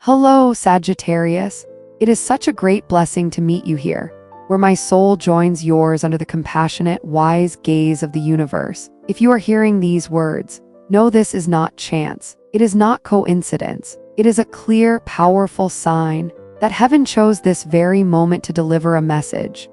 Hello, Sagittarius. It is such a great blessing to meet you here, where my soul joins yours under the compassionate, wise gaze of the universe. If you are hearing these words, know this is not chance. It is not coincidence. It is a clear, powerful sign that heaven chose this very moment to deliver a message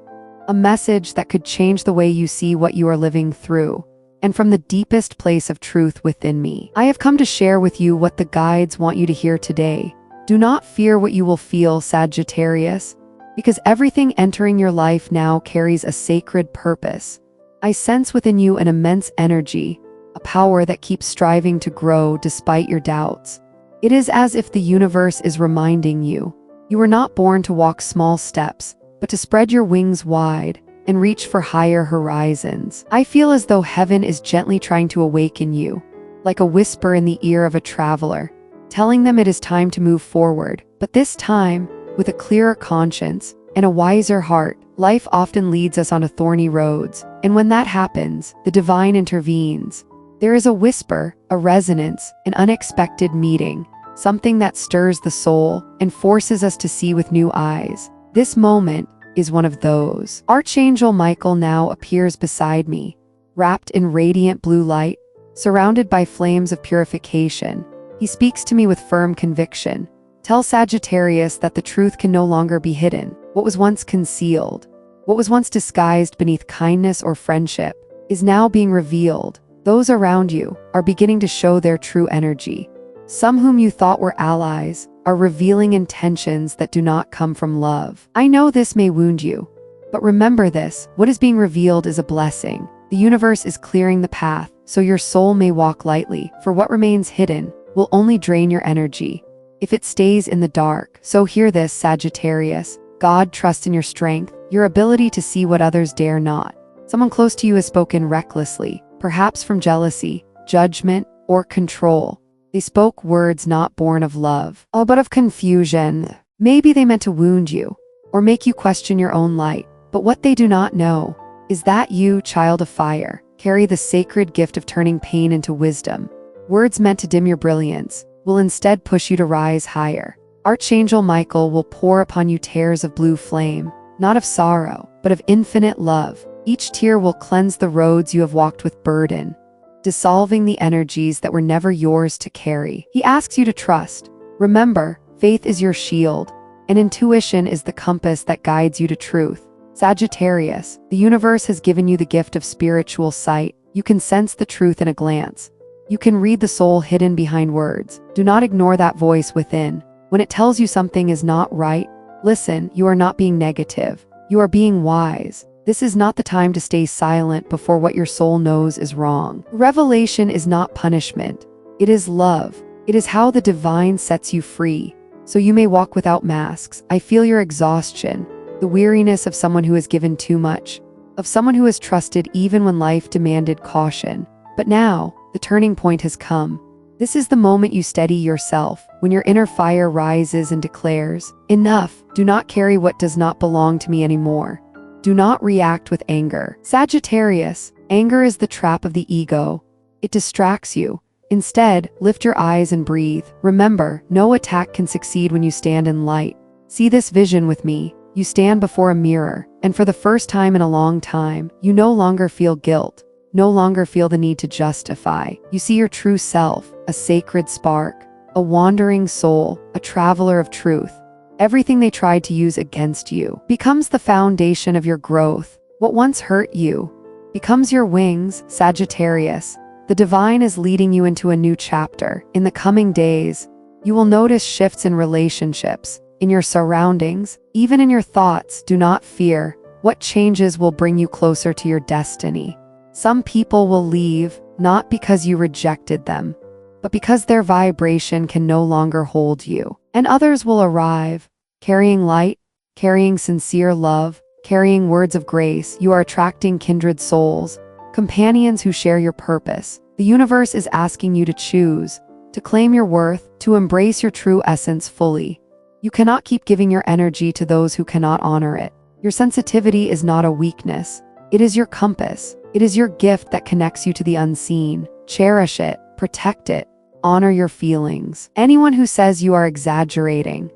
that could change the way you see what you are living through. And from the deepest place of truth within me, I have come to share with you what the guides want you to hear today. Do not fear what you will feel, Sagittarius, because everything entering your life now carries a sacred purpose. I sense within you an immense energy, a power that keeps striving to grow despite your doubts. It is as if the universe is reminding you, you were not born to walk small steps, but to spread your wings wide and reach for higher horizons. I feel as though heaven is gently trying to awaken you, like a whisper in the ear of a traveler, telling them it is time to move forward. But this time, with a clearer conscience and a wiser heart. Life often leads us onto thorny roads, and when that happens, the divine intervenes. There is a whisper, a resonance, an unexpected meeting, something that stirs the soul and forces us to see with new eyes. This moment is one of those. Archangel Michael now appears beside me, wrapped in radiant blue light, surrounded by flames of purification. He speaks to me with firm conviction. Tell Sagittarius that the truth can no longer be hidden. What was once concealed, what was once disguised beneath kindness or friendship, is now being revealed. Those around you are beginning to show their true energy. Some whom you thought were allies are revealing intentions that do not come from love. I know this may wound you, but remember this: what is being revealed is a blessing. The universe is clearing the path, so your soul may walk lightly, for what remains hidden will only drain your energy if it stays in the dark. So hear this, Sagittarius. God trusts in your strength, your ability to see what others dare not. Someone close to you has spoken recklessly, perhaps from jealousy, judgment, or control. They spoke words not born of love, but of confusion. Maybe they meant to wound you, or make you question your own light. But what they do not know is that you, child of fire, carry the sacred gift of turning pain into wisdom. Words meant to dim your brilliance will instead push you to rise higher. Archangel Michael will pour upon you tears of blue flame, not of sorrow, but of infinite love. Each tear will cleanse the roads you have walked with burden, dissolving the energies that were never yours to carry. He asks you to trust. Remember, faith is your shield, and intuition is the compass that guides you to truth. Sagittarius, the universe has given you the gift of spiritual sight. You can sense the truth in a glance. You can read the soul hidden behind words. Do not ignore that voice within. When it tells you something is not right, listen. You are not being negative. You are being wise. This is not the time to stay silent before what your soul knows is wrong. Revelation is not punishment. It is love. It is how the divine sets you free, so you may walk without masks. I feel your exhaustion, the weariness of someone who has given too much, of someone who has trusted even when life demanded caution. But now, the turning point has come. This is the moment you steady yourself, when your inner fire rises and declares, "Enough, do not carry what does not belong to me anymore." Do not react with anger. Sagittarius, anger is the trap of the ego. It distracts you. Instead, lift your eyes and breathe. Remember, no attack can succeed when you stand in light. See this vision with me. You stand before a mirror, and for the first time in a long time, you no longer feel guilt. No longer feel the need to justify. You see your true self, a sacred spark, a wandering soul, a traveler of truth. Everything they tried to use against you becomes the foundation of your growth. What once hurt you becomes your wings, Sagittarius. The divine is leading you into a new chapter. In the coming days, you will notice shifts in relationships, in your surroundings, even in your thoughts. Do not fear. What changes will bring you closer to your destiny? Some people will leave, not because you rejected them, but because their vibration can no longer hold you. And others will arrive, carrying light, carrying sincere love, carrying words of grace. You are attracting kindred souls, companions who share your purpose. The universe is asking you to choose, to claim your worth, to embrace your true essence fully. You cannot keep giving your energy to those who cannot honor it. Your sensitivity is not a weakness. It is your compass. It is your gift that connects you to the unseen. Cherish it, protect it, Honor your feelings. Anyone who says you are exaggerating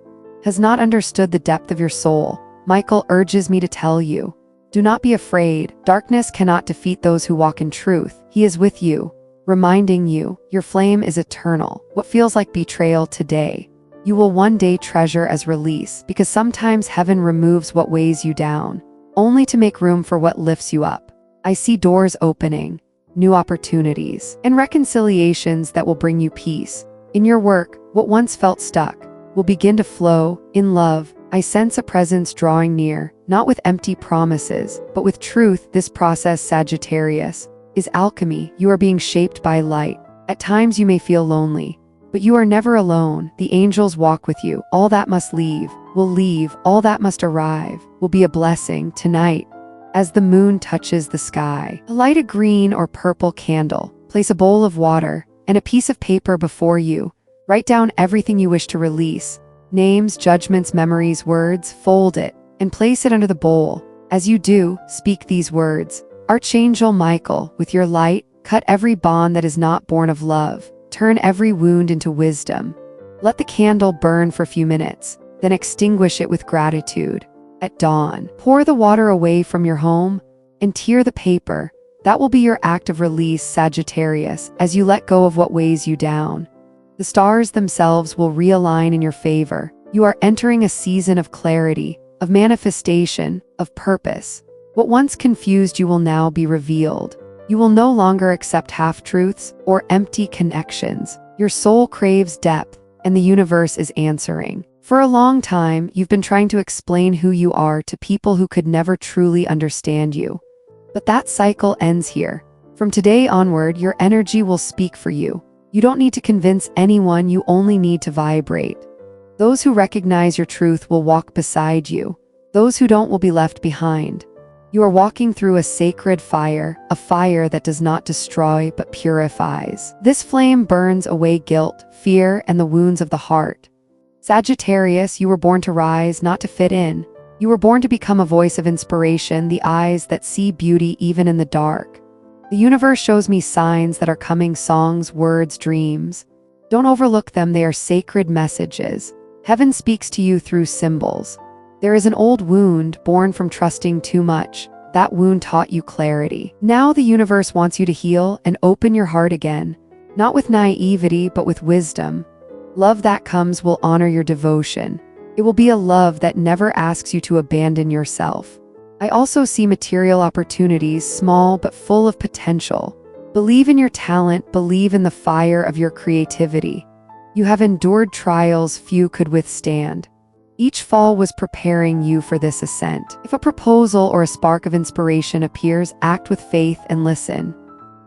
has not understood the depth of your soul. Michael urges me to tell you, do not be afraid. Darkness cannot defeat those who walk in truth. He is with you, reminding you, your flame is eternal. What feels like betrayal today, you will one day treasure as release, because sometimes heaven removes what weighs you down, only to make room for what lifts you up. I see doors opening, new opportunities, and reconciliations that will bring you peace. In your work, what once felt stuck will begin to flow. In love, I sense a presence drawing near, not with empty promises, but with truth. This process, Sagittarius, is alchemy. You are being shaped by light. At times you may feel lonely, but you are never alone. The angels walk with you. All that must leave will leave. All that must arrive will be a blessing. Tonight, as the moon touches the sky, light a green or purple candle. Place a bowl of water and a piece of paper before you. Write down everything you wish to release. Names, judgments, memories, words. Fold it and place it under the bowl. As you do, speak these words. Archangel Michael, with your light, cut every bond that is not born of love. Turn every wound into wisdom. Let the candle burn for a few minutes, then extinguish it with gratitude. At dawn, pour the water away from your home and tear the paper. That will be your act of release, Sagittarius, as you let go of what weighs you down. The stars themselves will realign in your favor. You are entering a season of clarity, of manifestation, of purpose. What once confused you will now be revealed. You will no longer accept half-truths or empty connections. Your soul craves depth, and the universe is answering. For a long time, you've been trying to explain who you are to people who could never truly understand you. But that cycle ends here. From today onward, your energy will speak for you. You don't need to convince anyone, you only need to vibrate. Those who recognize your truth will walk beside you. Those who don't will be left behind. You are walking through a sacred fire, a fire that does not destroy but purifies. This flame burns away guilt, fear, and the wounds of the heart. Sagittarius, you were born to rise, not to fit in. You were born to become a voice of inspiration, the eyes that see beauty even in the dark. The universe shows me signs that are coming, songs, words, dreams. Don't overlook them, they are sacred messages. Heaven speaks to you through symbols. There is an old wound born from trusting too much. That wound taught you clarity. Now the universe wants you to heal and open your heart again, not with naivety, but with wisdom. Love that comes will honor your devotion. It will be a love that never asks you to abandon yourself. I also see material opportunities, small but full of potential. Believe in your talent, believe in the fire of your creativity. You have endured trials few could withstand. Each fall was preparing you for this ascent. If a proposal or a spark of inspiration appears, act with faith and listen.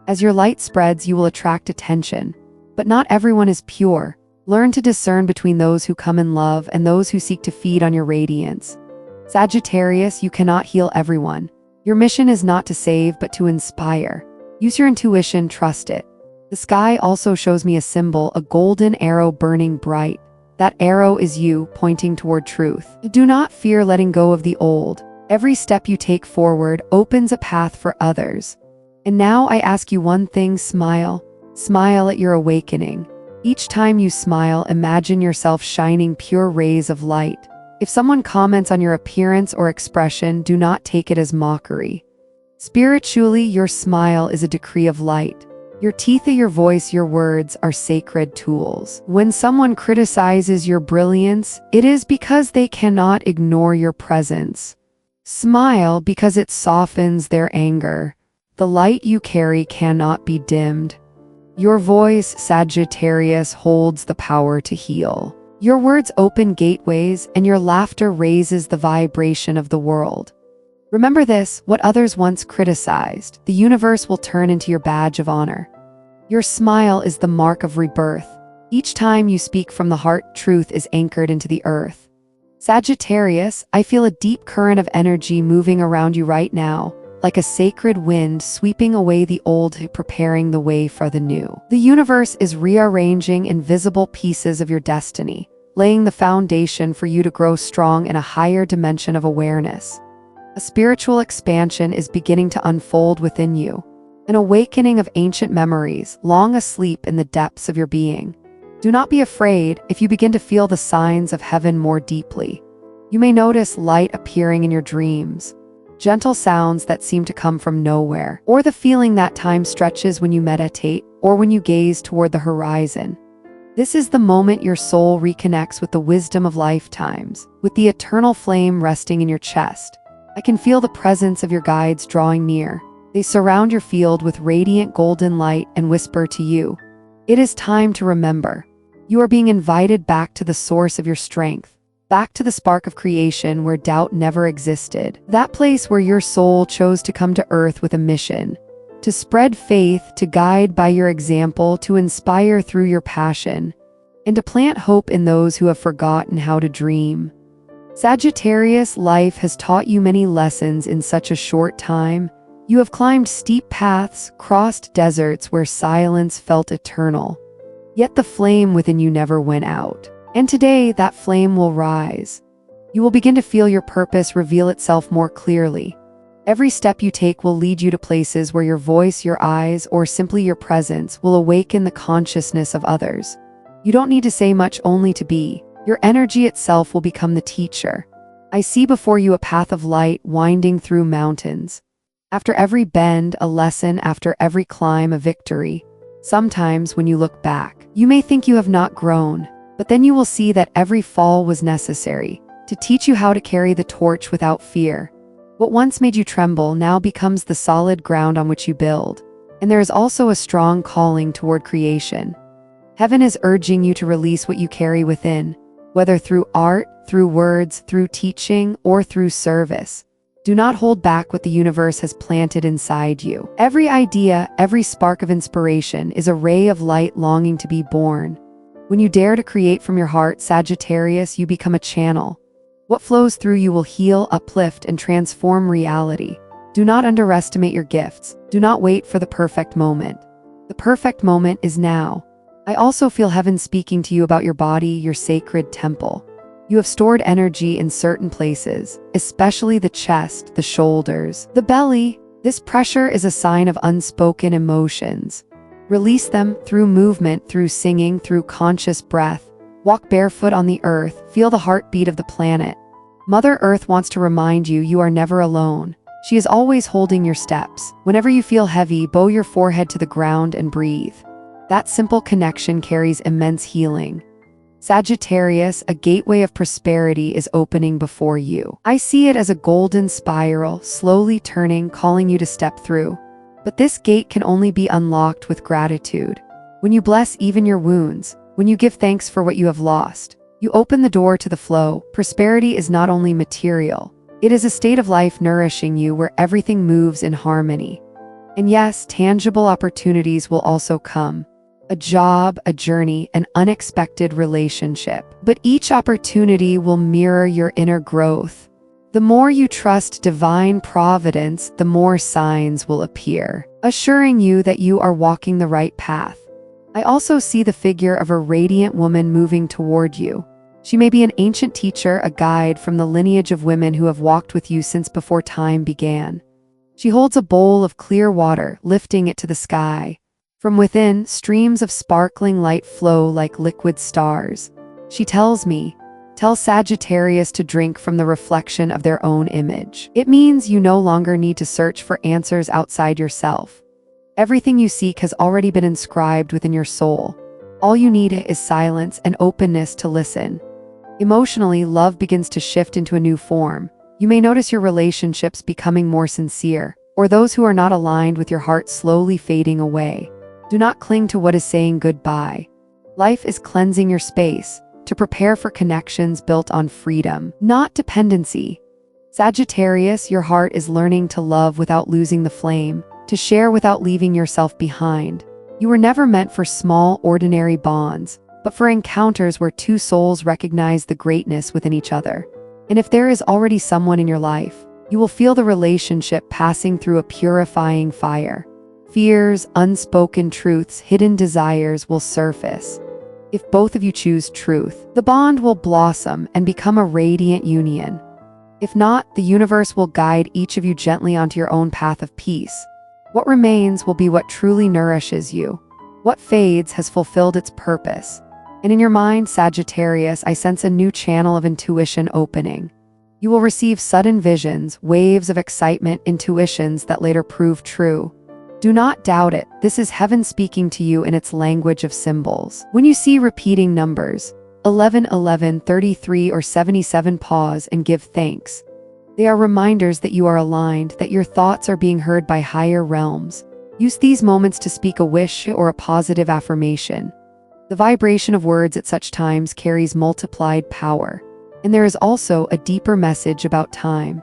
As your light spreads, you will attract attention. But not everyone is pure. Learn to discern between those who come in love and those who seek to feed on your radiance. Sagittarius, you cannot heal everyone. Your mission is not to save, but to inspire. Use your intuition, trust it. The sky also shows me a symbol, a golden arrow burning bright. That arrow is you, pointing toward truth. Do not fear letting go of the old. Every step you take forward opens a path for others. And now I ask you one thing, smile. Smile at your awakening. Each time you smile, imagine yourself shining pure rays of light. If someone comments on your appearance or expression, do not take it as mockery. Spiritually, your smile is a decree of light. Your teeth, your voice, your words are sacred tools. When someone criticizes your brilliance, it is because they cannot ignore your presence. Smile because it softens their anger. The light you carry cannot be dimmed. Your voice, Sagittarius, holds the power to heal. Your words open gateways, and your laughter raises the vibration of the world. Remember this, what others once criticized, the universe will turn into your badge of honor. Your smile is the mark of rebirth. Each time you speak from the heart, truth is anchored into the earth. Sagittarius, I feel a deep current of energy moving around you right now, like a sacred wind sweeping away the old, preparing the way for the new. The universe is rearranging invisible pieces of your destiny, laying the foundation for you to grow strong in a higher dimension of awareness. A spiritual expansion is beginning to unfold within you, an awakening of ancient memories long asleep in the depths of your being. Do not be afraid if you begin to feel the signs of heaven more deeply. You may notice light appearing in your dreams, gentle sounds that seem to come from nowhere, or the feeling that time stretches when you meditate or when you gaze toward the horizon. This is the moment your soul reconnects with the wisdom of lifetimes, with the eternal flame resting in your chest. I can feel the presence of your guides drawing near. They surround your field with radiant golden light and whisper to you, "It is time to remember." You are being invited back to the source of your strength, back to the spark of creation where doubt never existed. That place where your soul chose to come to earth with a mission, to spread faith, to guide by your example, to inspire through your passion, and to plant hope in those who have forgotten how to dream. Sagittarius, life has taught you many lessons in such a short time. You have climbed steep paths, crossed deserts where silence felt eternal. Yet the flame within you never went out. And today, that flame will rise. You will begin to feel your purpose reveal itself more clearly. Every step you take will lead you to places where your voice, your eyes, or simply your presence will awaken the consciousness of others. You don't need to say much, only to be. Your energy itself will become the teacher. I see before you a path of light winding through mountains. After every bend, a lesson; after every climb, a victory. Sometimes, when you look back, you may think you have not grown, but then you will see that every fall was necessary to teach you how to carry the torch without fear. What once made you tremble now becomes the solid ground on which you build. And there is also a strong calling toward creation. Heaven is urging you to release what you carry within, whether through art, through words, through teaching, or through service. Do not hold back what the universe has planted inside you. Every idea, every spark of inspiration is a ray of light longing to be born. When you dare to create from your heart, Sagittarius, you become a channel. What flows through you will heal, uplift, and transform reality. Do not underestimate your gifts. Do not wait for the perfect moment. The perfect moment is now. I also feel heaven speaking to you about your body, your sacred temple. You have stored energy in certain places, especially the chest, the shoulders, the belly. This pressure is a sign of unspoken emotions. Release them through movement, through singing, through conscious breath. Walk barefoot on the earth, feel the heartbeat of the planet. Mother Earth wants to remind you you are never alone. She is always holding your steps. Whenever you feel heavy, bow your forehead to the ground and breathe. That simple connection carries immense healing. Sagittarius, a gateway of prosperity is opening before you. I see it as a golden spiral, slowly turning, calling you to step through. But this gate can only be unlocked with gratitude. When you bless even your wounds, when you give thanks for what you have lost, you open the door to the flow. Prosperity is not only material, it is a state of life nourishing you where everything moves in harmony. And yes, tangible opportunities will also come. A job, a journey, an unexpected relationship. But each opportunity will mirror your inner growth. The more you trust divine providence, the more signs will appear, assuring you that you are walking the right path. I also see the figure of a radiant woman moving toward you. She may be an ancient teacher, a guide from the lineage of women who have walked with you since before time began. She holds a bowl of clear water, lifting it to the sky. From within, streams of sparkling light flow like liquid stars. She tells me, tell Sagittarius to drink from the reflection of their own image. It means you no longer need to search for answers outside yourself. Everything you seek has already been inscribed within your soul. All you need is silence and openness to listen. Emotionally, love begins to shift into a new form. You may notice your relationships becoming more sincere, or those who are not aligned with your heart slowly fading away. Do not cling to what is saying goodbye. Life is cleansing your space to prepare for connections built on freedom, not dependency. Sagittarius, your heart is learning to love without losing the flame, to share without leaving yourself behind. You were never meant for small, ordinary bonds, but for encounters where two souls recognize the greatness within each other. And if there is already someone in your life, you will feel the relationship passing through a purifying fire. Fears, unspoken truths, hidden desires will surface. If both of you choose truth, the bond will blossom and become a radiant union. If not, the universe will guide each of you gently onto your own path of peace. What remains will be what truly nourishes you. What fades has fulfilled its purpose. And in your mind, Sagittarius, I sense a new channel of intuition opening. You will receive sudden visions, waves of excitement, intuitions that later prove true. Do not doubt it. This is heaven speaking to you in its language of symbols. When you see repeating numbers, 11, 11, 33, or 77, pause and give thanks. They are reminders that you are aligned, that your thoughts are being heard by higher realms. Use these moments to speak a wish or a positive affirmation. The vibration of words at such times carries multiplied power. And there is also a deeper message about time.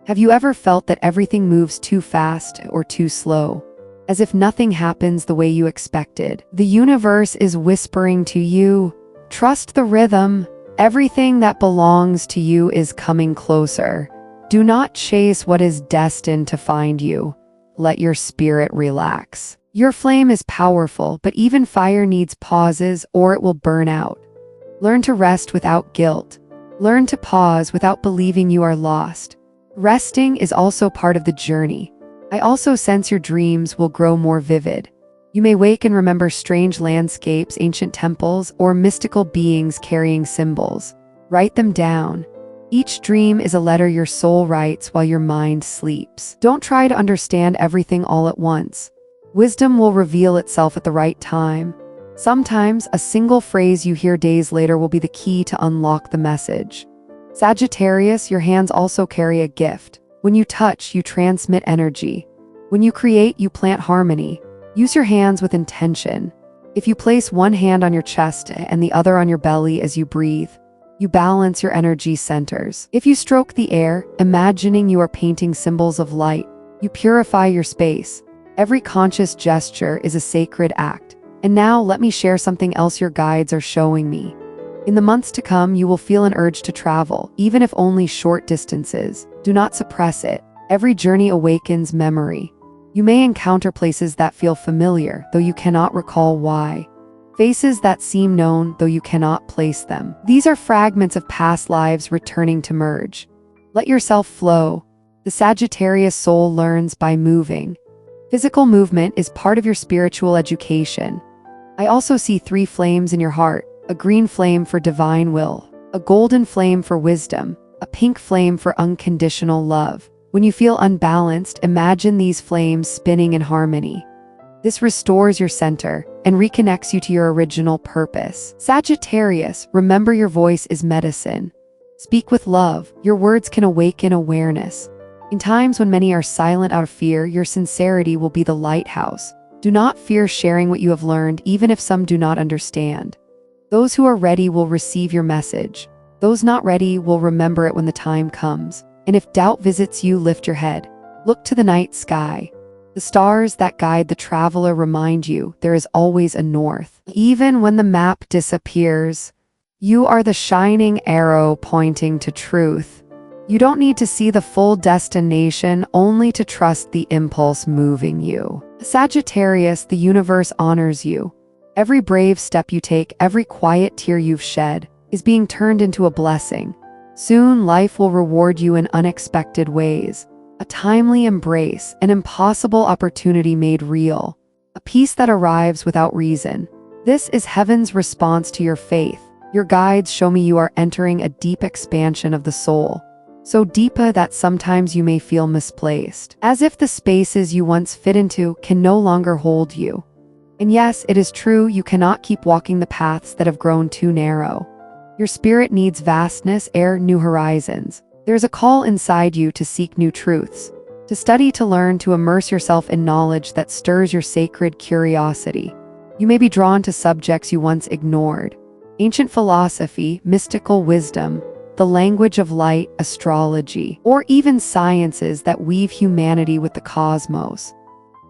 Have you ever felt that everything moves too fast or too slow? As if nothing happens the way you expected. The universe is whispering to you, trust the rhythm. Everything that belongs to you is coming closer. Do not chase what is destined to find you. Let your spirit relax. Your flame is powerful, but even fire needs pauses or it will burn out. Learn to rest without guilt. Learn to pause without believing you are lost. Resting is also part of the journey. I also sense your dreams will grow more vivid. You may wake and remember strange landscapes, ancient temples, or mystical beings carrying symbols. Write them down. Each dream is a letter your soul writes while your mind sleeps. Don't try to understand everything all at once. Wisdom will reveal itself at the right time. Sometimes, a single phrase you hear days later will be the key to unlock the message. Sagittarius, your hands also carry a gift. When you touch, you transmit energy. When you create, you plant harmony. Use your hands with intention. If you place one hand on your chest and the other on your belly as you breathe, you balance your energy centers. If you stroke the air, imagining you are painting symbols of light, you purify your space. Every conscious gesture is a sacred act. And now let me share something else your guides are showing me. In the months to come, you will feel an urge to travel, even if only short distances. Do not suppress it. Every journey awakens memory. You may encounter places that feel familiar, though you cannot recall why. Faces that seem known, though you cannot place them. These are fragments of past lives returning to merge. Let yourself flow. The Sagittarius soul learns by moving. Physical movement is part of your spiritual education. I also see 3 flames in your heart, a green flame for divine will, a golden flame for wisdom, a pink flame for unconditional love. When you feel unbalanced, imagine these flames spinning in harmony. This restores your center and reconnects you to your original purpose. Sagittarius, remember your voice is medicine. Speak with love. Your words can awaken awareness. In times when many are silent out of fear, your sincerity will be the lighthouse. Do not fear sharing what you have learned, even if some do not understand. Those who are ready will receive your message. Those not ready will remember it when the time comes. And if doubt visits you, lift your head. Look to the night sky. The stars that guide the traveler remind you there is always a north. Even when the map disappears, you are the shining arrow pointing to truth. You don't need to see the full destination, only to trust the impulse moving you. Sagittarius, the universe honors you. Every brave step you take, every quiet tear you've shed, is being turned into a blessing. Soon, life will reward you in unexpected ways. A timely embrace, an impossible opportunity made real, a peace that arrives without reason. This is heaven's response to your faith. Your guides show me you are entering a deep expansion of the soul. So deeper that sometimes you may feel misplaced, as if the spaces you once fit into can no longer hold you. And yes, it is true, you cannot keep walking the paths that have grown too narrow. Your spirit needs vastness, air, new horizons. There's a call inside you to seek new truths, to study, to learn, to immerse yourself in knowledge that stirs your sacred curiosity. You may be drawn to subjects you once ignored. Ancient philosophy, mystical wisdom, the language of light, astrology, or even sciences that weave humanity with the cosmos.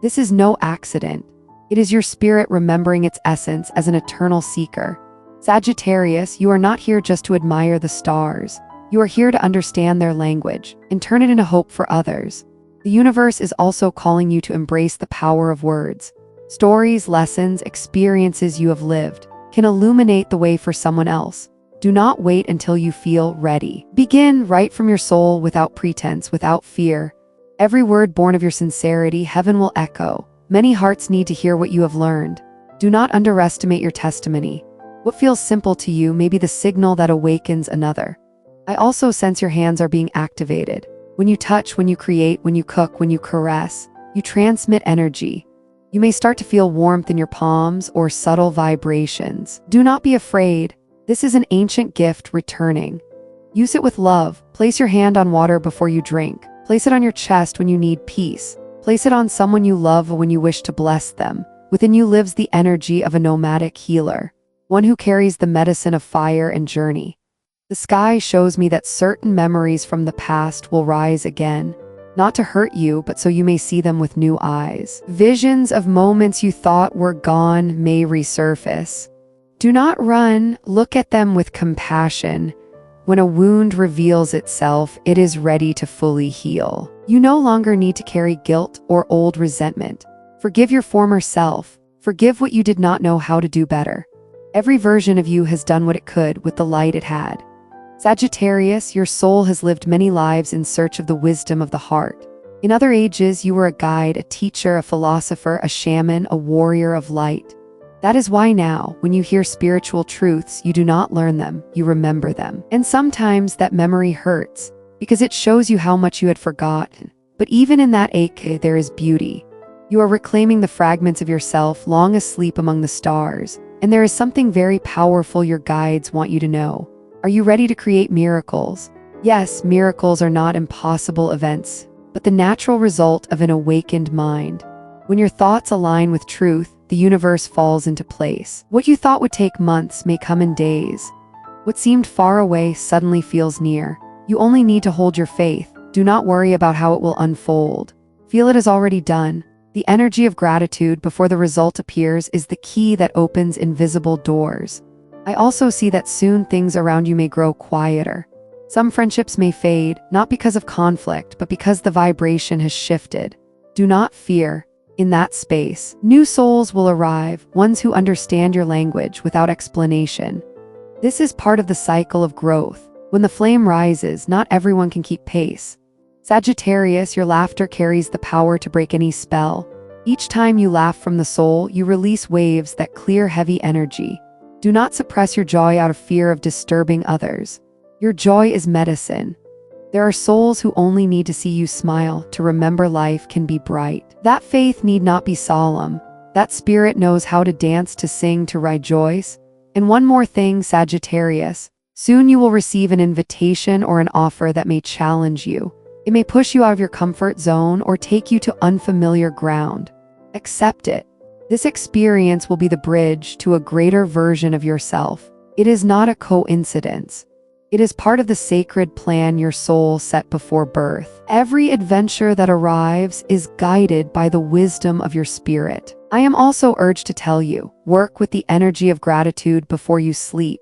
This is no accident. It is your spirit remembering its essence as an eternal seeker. Sagittarius, you are not here just to admire the stars. You are here to understand their language and turn it into hope for others. The universe is also calling you to embrace the power of words. Stories, lessons, experiences you have lived can illuminate the way for someone else. Do not wait until you feel ready. Begin right from your soul, without pretense, without fear. Every word born of your sincerity, heaven will echo. Many hearts need to hear what you have learned. Do not underestimate your testimony. What feels simple to you may be the signal that awakens another. I also sense your hands are being activated. When you touch, when you create, when you cook, when you caress, you transmit energy. You may start to feel warmth in your palms or subtle vibrations. Do not be afraid. This is an ancient gift returning. Use it with love. Place your hand on water before you drink. Place it on your chest when you need peace. Place it on someone you love when you wish to bless them. Within you lives the energy of a nomadic healer, one who carries the medicine of fire and journey. The sky shows me that certain memories from the past will rise again, not to hurt you, but so you may see them with new eyes. Visions of moments you thought were gone may resurface. Do not run. Look at them with compassion. When a wound reveals itself, it is ready to fully heal. You no longer need to carry guilt or old resentment. Forgive your former self. Forgive what you did not know how to do better. Every version of you has done what it could with the light it had. Sagittarius, your soul has lived many lives in search of the wisdom of the heart. In other ages, you were a guide, a teacher, a philosopher, a shaman, a warrior of light. That is why now, when you hear spiritual truths, you do not learn them, you remember them. And sometimes that memory hurts, because it shows you how much you had forgotten. But even in that ache, there is beauty. You are reclaiming the fragments of yourself long asleep among the stars, and there is something very powerful your guides want you to know. Are you ready to create miracles? Yes, miracles are not impossible events, but the natural result of an awakened mind. When your thoughts align with truth, the universe falls into place. What you thought would take months may come in days. What seemed far away suddenly feels near. You only need to hold your faith. Do not worry about how it will unfold. Feel it is already done. The energy of gratitude before the result appears is the key that opens invisible doors. I also see that soon things around you may grow quieter. Some friendships may fade, not because of conflict, but because the vibration has shifted. Do not fear. In that space, new souls will arrive, ones who understand your language without explanation. This is part of the cycle of growth. When the flame rises, not everyone can keep pace. Sagittarius, your laughter carries the power to break any spell. Each time you laugh from the soul, you release waves that clear heavy energy. Do not suppress your joy out of fear of disturbing others. Your joy is medicine. There are souls who only need to see you smile to remember life can be bright. That faith need not be solemn. That spirit knows how to dance, to sing, to rejoice. And one more thing, Sagittarius. Soon you will receive an invitation or an offer that may challenge you. It may push you out of your comfort zone or take you to unfamiliar ground. Accept it. This experience will be the bridge to a greater version of yourself. It is not a coincidence. It is part of the sacred plan your soul set before birth. Every adventure that arrives is guided by the wisdom of your spirit. I am also urged to tell you, work with the energy of gratitude before you sleep.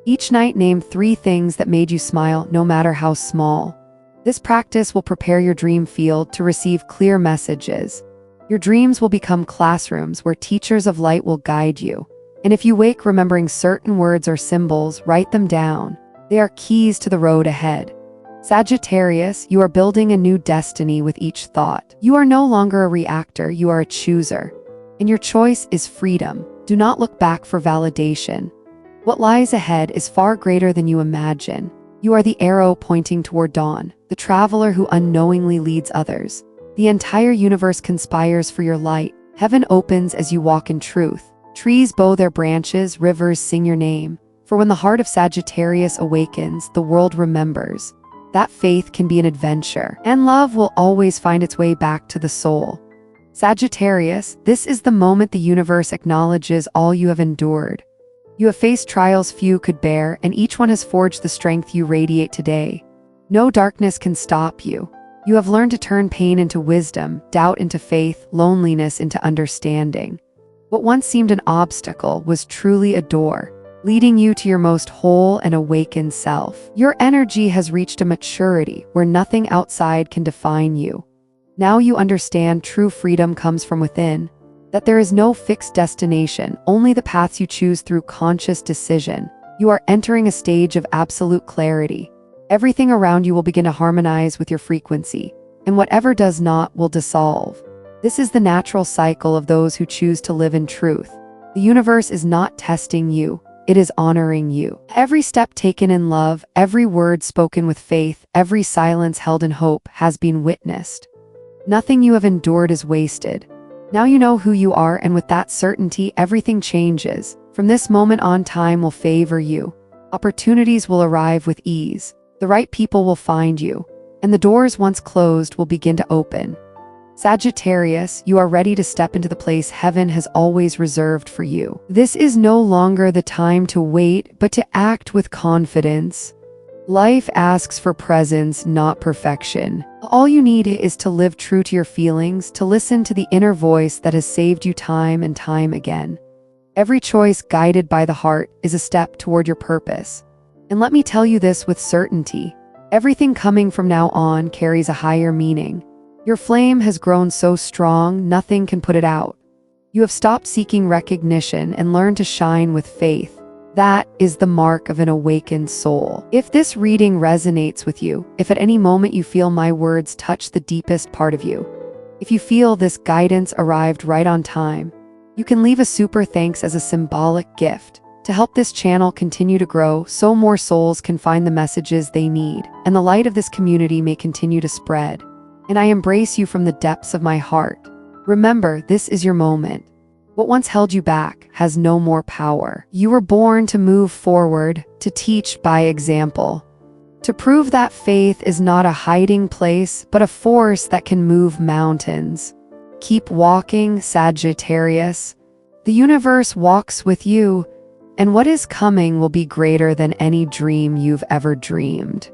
Each night name 3 things that made you smile, no matter how small. This practice will prepare your dream field to receive clear messages. Your dreams will become classrooms where teachers of light will guide you. And if you wake remembering certain words or symbols, write them down. They are keys to the road ahead. Sagittarius, you are building a new destiny with each thought. You are no longer a reactor, you are a chooser. And your choice is freedom. Do not look back for validation. What lies ahead is far greater than you imagine. You are the arrow pointing toward dawn, the traveler who unknowingly leads others. The entire universe conspires for your light. Heaven opens as you walk in truth. Trees bow their branches, rivers sing your name. For when the heart of Sagittarius awakens, the world remembers. That faith can be an adventure, and love will always find its way back to the soul. Sagittarius, this is the moment the universe acknowledges all you have endured. You have faced trials few could bear, and each one has forged the strength you radiate today. No darkness can stop you. You have learned to turn pain into wisdom, doubt into faith, loneliness into understanding. What once seemed an obstacle was truly a door, leading you to your most whole and awakened self. Your energy has reached a maturity where nothing outside can define you. Now you understand true freedom comes from within, that there is no fixed destination, only the paths you choose through conscious decision. You are entering a stage of absolute clarity. Everything around you will begin to harmonize with your frequency, and whatever does not will dissolve. This is the natural cycle of those who choose to live in truth. The universe is not testing you, it is honoring you. Every step taken in love, every word spoken with faith, every silence held in hope has been witnessed. Nothing you have endured is wasted. Now you know who you are, and with that certainty, everything changes. From this moment on, time will favor you. Opportunities will arrive with ease. The right people will find you, and the doors once closed will begin to open. Sagittarius, you are ready to step into the place heaven has always reserved for you. This is no longer the time to wait, but to act with confidence. Life asks for presence, not perfection. All you need is to live true to your feelings, to listen to the inner voice that has saved you time and time again. Every choice guided by the heart is a step toward your purpose. And let me tell you this with certainty. Everything coming from now on carries a higher meaning. Your flame has grown so strong, nothing can put it out. You have stopped seeking recognition and learned to shine with faith. That is the mark of an awakened soul. If this reading resonates with you, if at any moment you feel my words touch the deepest part of you, if you feel this guidance arrived right on time, you can leave a super thanks as a symbolic gift. To help this channel continue to grow, so more souls can find the messages they need, and the light of this community may continue to spread. And I embrace you from the depths of my heart. Remember, this is your moment. What once held you back has no more power. You were born to move forward, to teach by example, to prove that faith is not a hiding place, but a force that can move mountains. Keep walking, Sagittarius. The universe walks with you, and what is coming will be greater than any dream you've ever dreamed.